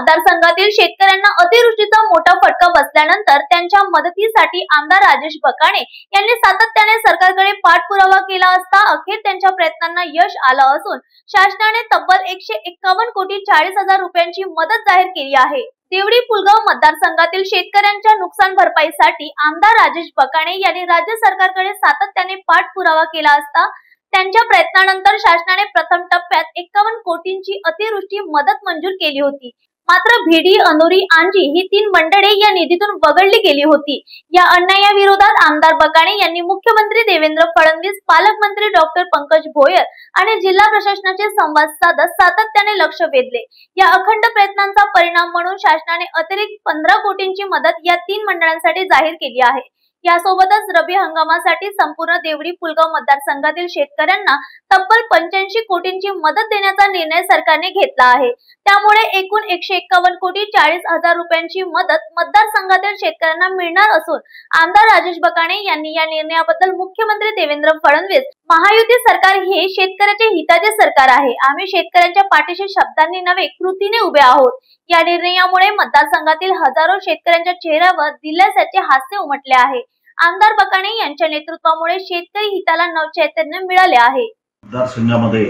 मतदारसंघातील शेतकऱ्यांना अतिवृष्टीचा मोठा फटका बसल्यानंतर त्यांच्या मदतीसाठी आमदार राजेश बकाणे यांनी सातत्याने सरकारकडे पाठपुरावा केला असता अखेर त्यांच्या प्रयत्नांना यश आलं असून शासनाने तब्बल 151 कोटी 40 हजार रुपयांची मदत जाहीर केली आहे। देवडी पुलगाव मतदारसंघातील शेतकऱ्यांच्या नुकसान भरपाईसाठी आमदार राजेश बकाणे यांनी राज्य सरकारकडे सातत्याने पाठपुरावा केला असता त्यांच्या प्रयत्नानंतर शासनाने प्रथम टप्प्यात 51 कोटींची अतिवृष्टी मदत मंजूर केली होती। मात्र भिडी, अनोरी, आंजी ही 3 मंडळे या निधीतून वगळली गेली होती। या अन्यायाविरोधात आमदार बकाणे यांनी मुख्यमंत्री देवेंद्र फडणवीस, पालकमंत्री डॉक्टर पंकज भोयर आणि जिल्हा प्रशासनाचे संवाद साधत सातत्याने लक्ष वेधले। या अखंड प्रयत्नांचा परिणाम म्हणून शासनाने अतिरिक्त 15 कोटींची मदत या 3 मंडळांसाठी जाहीर केली आहे। यासोबतच रबी हंगामासाठी संपूर्ण देवडी पुलगाव मतदारसंघातील शेतकऱ्यांना तब्बल 85 कोटींची मदत देण्याचा निर्णय सरकारने घेतला आहे। त्यामुळे एकूण 151 कोटी 40 हजार रुपयांची मदत मतदारसंघातील शेतकऱ्यांना मिळणार असून आमदार राजेश बकाणे यांनी या निर्णयाबद्दल मुख्यमंत्री देवेंद्र फडणवीस, महायुती सरकार हे शेतकऱ्याच्या हिताचे सरकार आहे। आम्ही शेतकऱ्यांच्या पाठीशी शब्दांनी नव्हे कृतीने उभे आहोत। या निर्णयामुळे मतदारसंघातील हजारो शेतकऱ्यांच्या चेहऱ्यावर दिलासाचे हास्य उमटले आहे। आमदार बकाणे यांच्या नेतृत्वामुळे शेतकरी हिताला नवचैतन्य मिळाले आहे। मतदारसंघामध्ये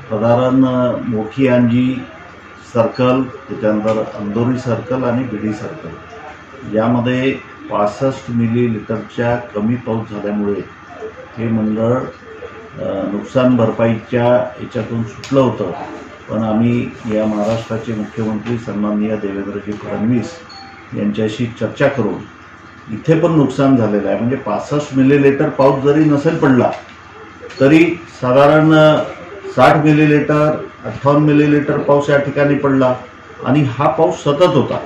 साधारण मोठी अंजी सर्कल, त्याच्यानंतर अंदोरी सर्कल आणि बिडी सर्कल यामध्ये 65 मिलीलीटरच्या कमी पाऊस झाल्यामुळे हे मंडळ नुकसान भरपाईच्या याच्यातून सुटलं होतं। पण आम्ही या महाराष्ट्राचे मुख्यमंत्री सन्माननीय देवेंद्रजी फडणवीस यांच्याशी चर्चा करून इथे पण नुकसान झालेलं आहे। म्हणजे 65 मिलीलीटर पाऊस जरी नसेल पडला तरी साधारण 60 मिलीलीटर 58 मिलीलीटर पाऊस या ठिकाणी पडला आणि हा पाऊस सतत होता।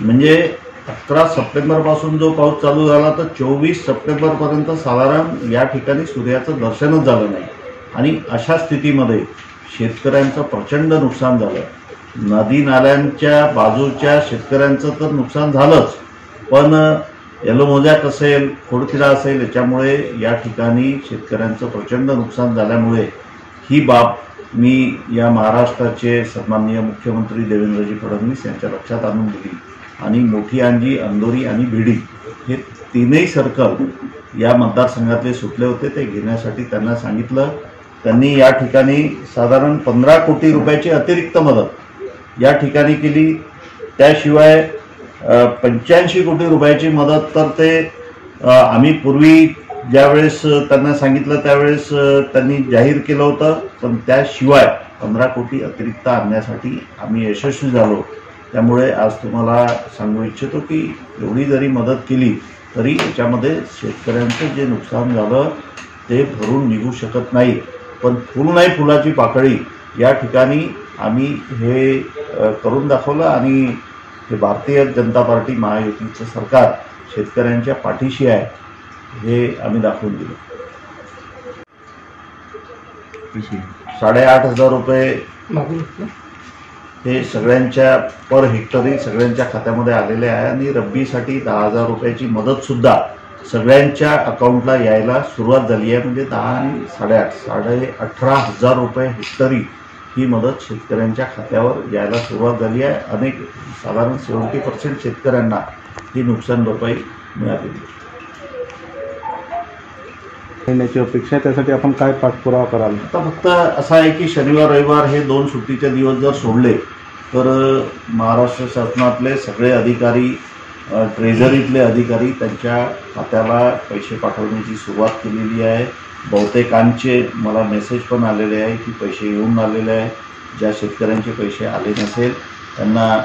म्हणजे 11 सप्टेंबरपासून जो पाऊस चालू झाला तर 24 सप्टेंबरपर्यंत साधारण या ठिकाणी सूर्याचं दर्शनच झालं नाही आणि अशा स्थितीमध्ये शेतकऱ्यांचं प्रचंड नुकसान झालं। नदी नाल्यांच्या बाजूच्या शेतकऱ्यांचं तर नुकसान झालंच, पण येलोमोजॅक असेल, खोडकिडा असेल याच्यामुळे या ठिकाणी शेतकऱ्यांचं प्रचंड नुकसान झाल्यामुळे ही बाब मी या महाराष्ट्राचे सन्माननीय मुख्यमंत्री देवेंद्रजी फडणवीस यांच्या लक्षात आणून दिली आणि मोठी अंजी, अंदोरी आणि भिडी हे 3ही सर्कल या मतदारसंघातले सुटले होते ते घेण्यासाठी त्यांना सांगितलं। त्यांनी या ठिकाणी साधारण 15 कोटी रुपयाची अतिरिक्त मदत या ठिकाणी केली। त्याशिवाय 85 कोटी रुपयाची मदत तर ते आम्ही पूर्वी ज्यावेळेस त्यांना सांगितलं त्यावेळेस त्यांनी जाहीर केलं होतं, पण त्याशिवाय 15 कोटी अतिरिक्त आणण्यासाठी आम्ही यशस्वी झालो। त्यामुळे आज तुम्हाला सांगू इच्छितो की एवढी जरी मदत केली तरी याच्यामध्ये शेतकऱ्यांचं जे नुकसान झालं ते भरून निघू शकत नाही। पण फुल नाही फुलाची पाकळी या ठिकाणी आम्ही हे करून दाखवलं आणि हे भारतीय जनता पार्टी महायुतीचं सरकार शेतकऱ्यांच्या पाठीशी आहे हे आम्ही दाखवून दिलं। 8,500 रुपये हे सगळ्यांच्या पर हेक्टरी सगळ्यांच्या खात्यामध्ये आलेले आहे आणि रब्बीसाठी 10,000 रुपयाची मदतसुद्धा सगळ्यांच्या अकाउंटला यायला सुरुवात झाली आहे। म्हणजे 10 आणि 18,500 रुपये हेक्टरी ही मदत शेतकऱ्यांच्या खात्यावर यायला सुरुवात झाली आहे। अनेक साधारण 70% शेतकऱ्यांना ही नुकसान भरपाई मिळालेली आहे। येण्याची अपेक्षा त्यासाठी आपण काय पाठपुरावा कराल? आता फक्त असं आहे की शनिवार रविवार हे 2 सुट्टीचे दिवस जर सोडले तर महाराष्ट्र शासनातले सगळे अधिकारी, ट्रेझरीतले अधिकारी त्यांच्या खात्याला पैसे पाठवण्याची सुरुवात केलेली आहे। बहुतेकांचे मला मेसेज पण आलेले आहे की पैसे येऊन आलेले आहे। ज्या शेतकऱ्यांचे पैसे आले नसेल त्यांना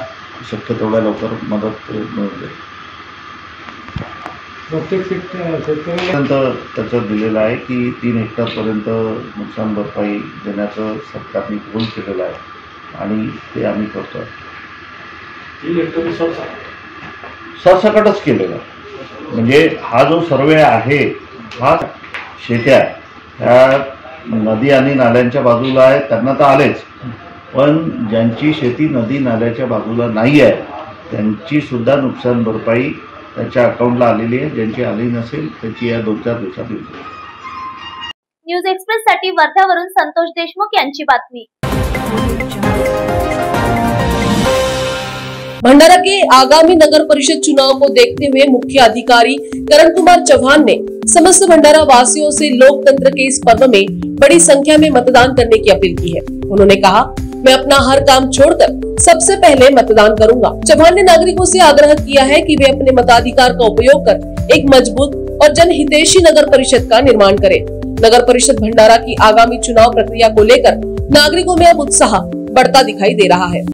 शक्य तेवढ्या लवकर मदत मिळून जाईल। प्रत्येक शेतकऱ्यांपर्यंत त्याचं दिलेलं आहे की 3 हेक्टरपर्यंत नुकसान भरपाई देण्याचं सरकारने घोषणा केलेलं आहे आणि ते आम्ही करतो आहे। 3 हेक्टर सरसकटच केलेलं आहे। म्हणजे हा जो सर्वे आहे हा शेत्या ह्या नदी आणि नाल्यांच्या बाजूला आहे त्यांना तर आलेच, पण ज्यांची शेती नदी नाल्याच्या बाजूला नाही आहे त्यांची सुद्धा नुकसान भरपाई त्याच्या अकाउंटला आलेली आहे। ज्यांची आली नसेल त्याची या 2-4 दिवसात येईल। न्यूज एक्सप्रेस साठी वर्ध्यावरून संतोष देशमुख यांची बातमी। भंडारा के आगामी नगर परिषद चुनाव को देखते हुए मुख्य अधिकारी करण कुमार चौहान ने समस्त भंडारा वासियों से लोकतंत्र के इस पर्व में बड़ी संख्या में मतदान करने की अपील की है। उन्होंने कहा, मैं अपना हर काम छोड़कर सबसे पहले मतदान करूंगा। चौहान ने नागरिकों से आग्रह किया है कि वे अपने मताधिकार का उपयोग कर एक मजबूत और जनहितैषी नगर परिषद का निर्माण करें। नगर परिषद भंडारा की आगामी चुनाव प्रक्रिया को लेकर नागरिकों में अब उत्साह बढ़ता दिखाई दे रहा है।